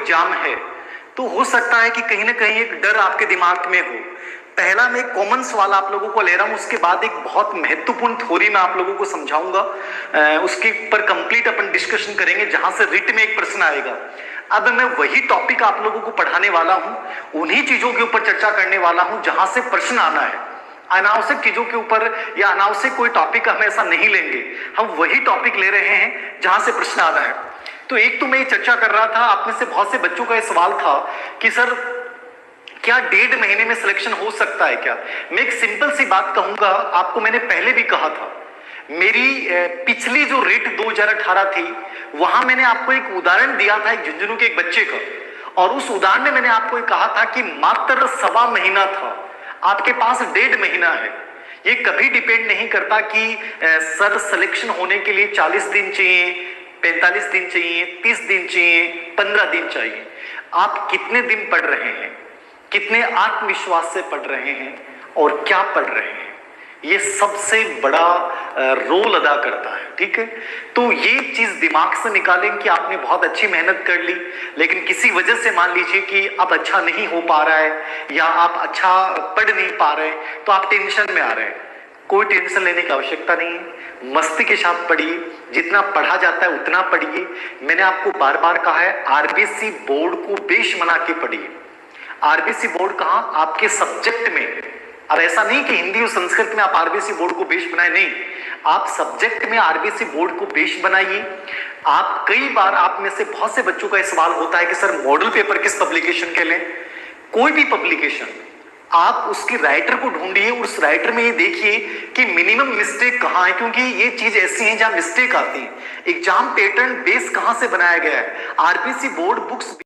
Exam है तो हो सकता है कि कहीं ना कहीं एक डर आपके दिमाग में हो। पहला मैं कॉमन सवाल आप लोगों को ले रहा हूं, उसके बाद एक बहुत महत्वपूर्ण थ्योरी मैं आप लोगों को समझाऊंगा, उसके ऊपर कंप्लीट अपन डिस्कशन करेंगे जहां से रिट में एक प्रश्न आएगा। अब मैं वही टॉपिक आप लोगों को पढ़ाने वाला हूं, उन्हीं चीजों के ऊपर चर्चा करने वाला हूं जहां से प्रश्न आना है। अनावश्यक चीजों के ऊपर या अनावश्यक कोई टॉपिक हम ऐसा नहीं लेंगे, हम वही टॉपिक ले रहे हैं जहां से प्रश्न आ रहा है। तो एक तो मैं ये चर्चा कर रहा था, आप में से बहुत से बच्चों का ये सवाल था कि सर क्या 1.5 महीने में सिलेक्शन हो सकता है क्या? मैं एक सिंपल सी बात कहूंगा आपको, मैंने पहले भी कहा था, मेरी पिछली जो रेट 2018 थी वहां मैंने आपको एक उदाहरण दिया था, एक झुंझुनू के एक बच्चे का, और उस उदाहरण में मैंने आपको कहा था कि मात्र 1.25 महीना था, आपके पास 1.5 महीना है। ये कभी डिपेंड नहीं करता कि सर सिलेक्शन होने के लिए 40 दिन चाहिए, 45 दिन चाहिए, 30 दिन चाहिए, 15 दिन चाहिए। आप कितने दिन पढ़ रहे हैं, कितने आत्मविश्वास से पढ़ रहे हैं और क्या पढ़ रहे हैं, ये सबसे बड़ा रोल अदा करता है। ठीक है, तो ये चीज दिमाग से निकालें कि आपने बहुत अच्छी मेहनत कर ली, लेकिन किसी वजह से मान लीजिए कि अब अच्छा नहीं हो पा रहा है या आप अच्छा पढ़ नहीं पा रहे हैं तो आप टेंशन में आ रहे हैं। कोई टेंशन लेने की आवश्यकता नहीं है, मस्ती के साथ पढ़िए, जितना पढ़ा जाता है उतना पढ़िए। मैंने आपको बार बार कहा है, आरबीसी बोर्ड को बेस बना के पढ़िए। आरबीसी बोर्ड कहां? आपके सब्जेक्ट में। अब ऐसा नहीं कि हिंदी और संस्कृत में आप आरबीसी बोर्ड को बेस बनाए, नहीं, आप सब्जेक्ट में आरबीसी बोर्ड को बेस बनाइए। आप कई बार आप में से बहुत से बच्चों का सवाल होता है कि सर मॉडल पेपर किस पब्लिकेशन के लें? कोई भी पब्लिकेशन, आप उसकी राइटर को ढूंढिए, उस राइटर में ये देखिए कि मिनिमम मिस्टेक कहां है, क्योंकि ये चीज ऐसी है जहां मिस्टेक आती है। एग्जाम पैटर्न बेस कहां से बनाया गया है? RBC board books